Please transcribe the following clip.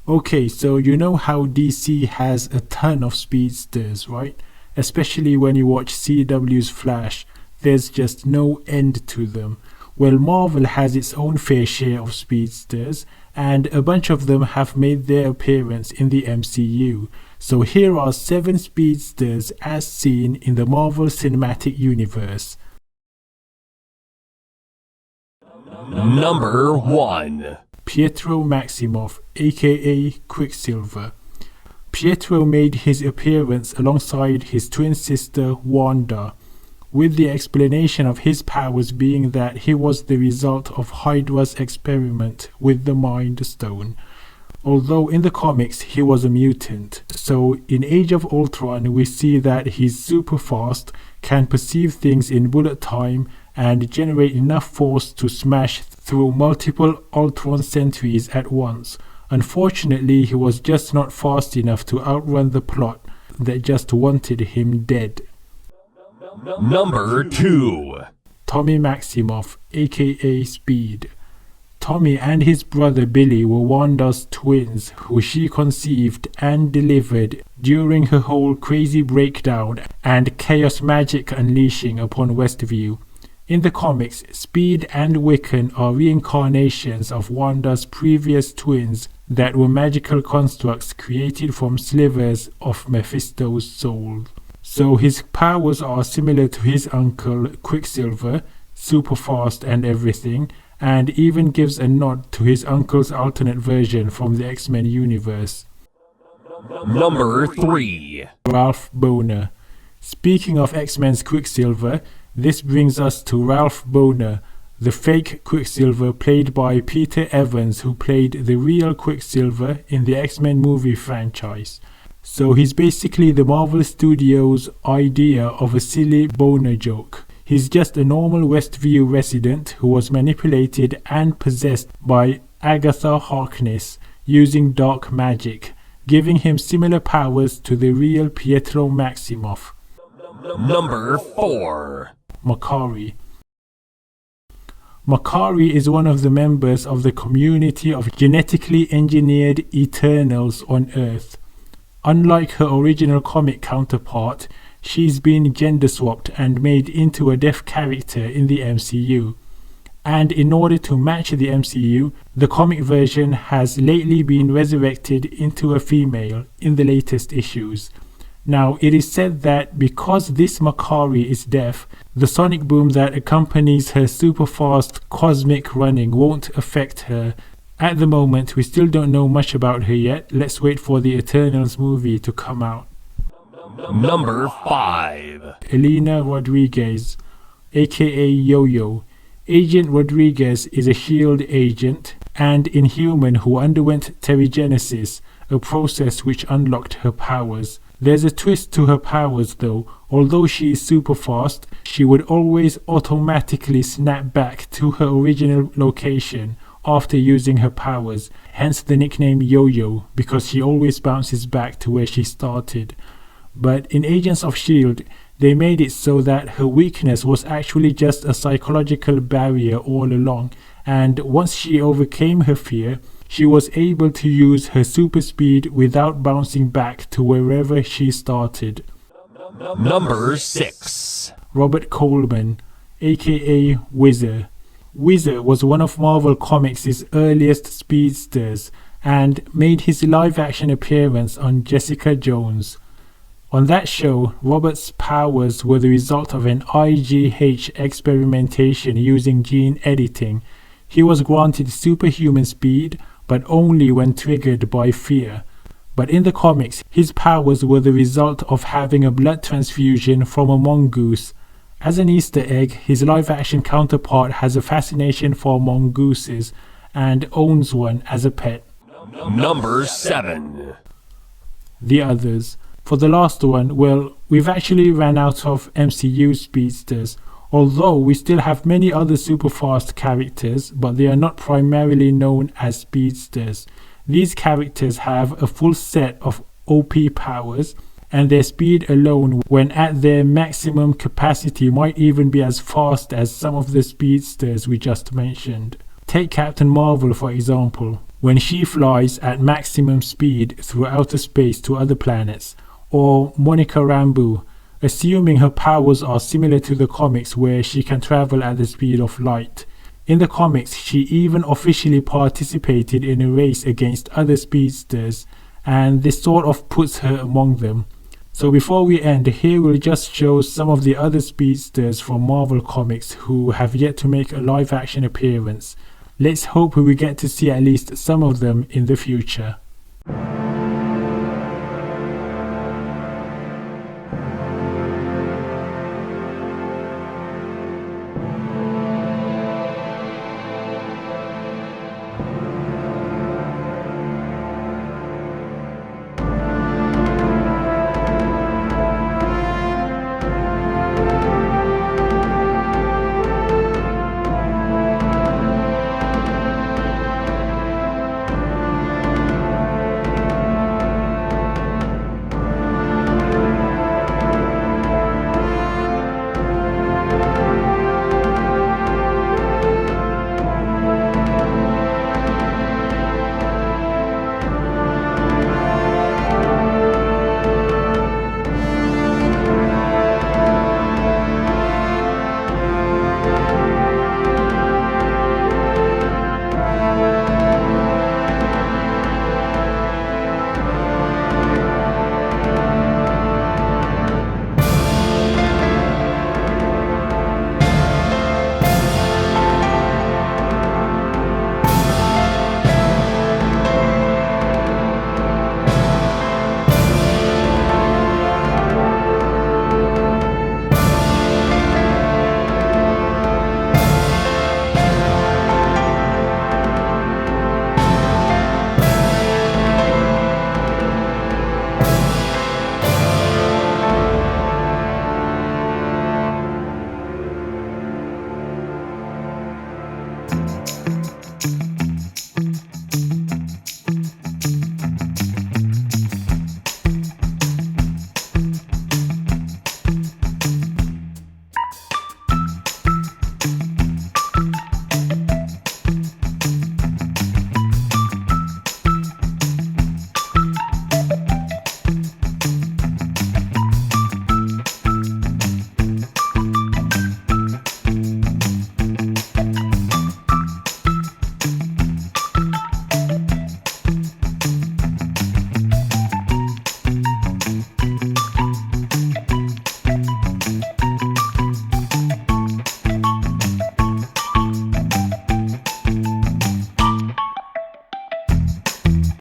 Okay, so you know how DC has a ton of speedsters, right? Especially when you watch CW's Flash, there's just no end to them. Well, Marvel has its own fair share of speedsters, and a bunch of them have made their appearance in the MCU. So here are 7 speedsters as seen in the Marvel Cinematic Universe. Number 1. Pietro Maximoff, aka Quicksilver. Pietro made his appearance alongside his twin sister Wanda, with the explanation of his powers being that he was the result of Hydra's experiment with the Mind Stone. Although in the comics he was a mutant, so in Age of Ultron we see that he's super fast, can perceive things in bullet time, and generate enough force to smash through multiple Ultron sentries at once. Unfortunately, he was just not fast enough to outrun the plot that just wanted him dead. Number 2. Tommy Maximoff, aka Speed. Tommy and his brother Billy were Wanda's twins, who she conceived and delivered during her whole crazy breakdown and chaos magic unleashing upon Westview. In the comics, Speed and Wiccan are reincarnations of Wanda's previous twins that were magical constructs created from slivers of Mephisto's soul. So his powers are similar to his uncle Quicksilver, super fast and everything, and even gives a nod to his uncle's alternate version from the X-Men universe. Number 3. Ralph Bohner. Speaking of X-Men's Quicksilver, this brings us to Ralph Bohner, the fake Quicksilver played by Peter Evans, who played the real Quicksilver in the X-Men movie franchise. So he's basically the Marvel Studios' idea of a silly Bohner joke. He's just a normal Westview resident who was manipulated and possessed by Agatha Harkness using dark magic, giving him similar powers to the real Pietro Maximoff. Number 4. Makkari. Makkari is one of the members of the community of genetically engineered Eternals on Earth. Unlike her original comic counterpart, she's been gender swapped and made into a deaf character in the MCU. And in order to match the MCU, the comic version has lately been resurrected into a female in the latest issues. Now, it is said that because this Makkari is deaf, the sonic boom that accompanies her super fast cosmic running won't affect her. At the moment, we still don't know much about her yet. Let's wait for the Eternals movie to come out. Number 5. Elena Rodriguez, aka Yo-Yo. Agent Rodriguez is a SHIELD agent and Inhuman who underwent terrigenesis, a process which unlocked her powers. There's a twist to her powers though. Although she is super fast, she would always automatically snap back to her original location after using her powers, hence the nickname Yo-Yo, because she always bounces back to where she started. But in Agents of S.H.I.E.L.D., they made it so that her weakness was actually just a psychological barrier all along, and once she overcame her fear, she was able to use her super speed without bouncing back to wherever she started. Number 6. Robert Coleman, aka Whizzer. Whizzer was one of Marvel Comics' earliest speedsters and made his live-action appearance on Jessica Jones. On that show, Robert's powers were the result of an IGH experimentation using gene editing. He was granted superhuman speed, but only when triggered by fear. But in the comics, his powers were the result of having a blood transfusion from a mongoose. As an Easter egg, his live-action counterpart has a fascination for mongooses and owns one as a pet. Number 7. The others. For the last one, well, we've actually ran out of MCU speedsters, although we still have many other super fast characters, but they are not primarily known as speedsters. These characters have a full set of OP powers, and their speed alone when at their maximum capacity might even be as fast as some of the speedsters we just mentioned. Take Captain Marvel for example. when she flies at maximum speed through outer space to other planets, or Monica Rambeau, assuming her powers are similar to the comics where she can travel at the speed of light. In the comics, she even officially participated in a race against other speedsters, and this sort of puts her among them. So before we end, here we'll just show some of the other speedsters from Marvel Comics who have yet to make a live action appearance. Let's hope we get to see at least some of them in the future.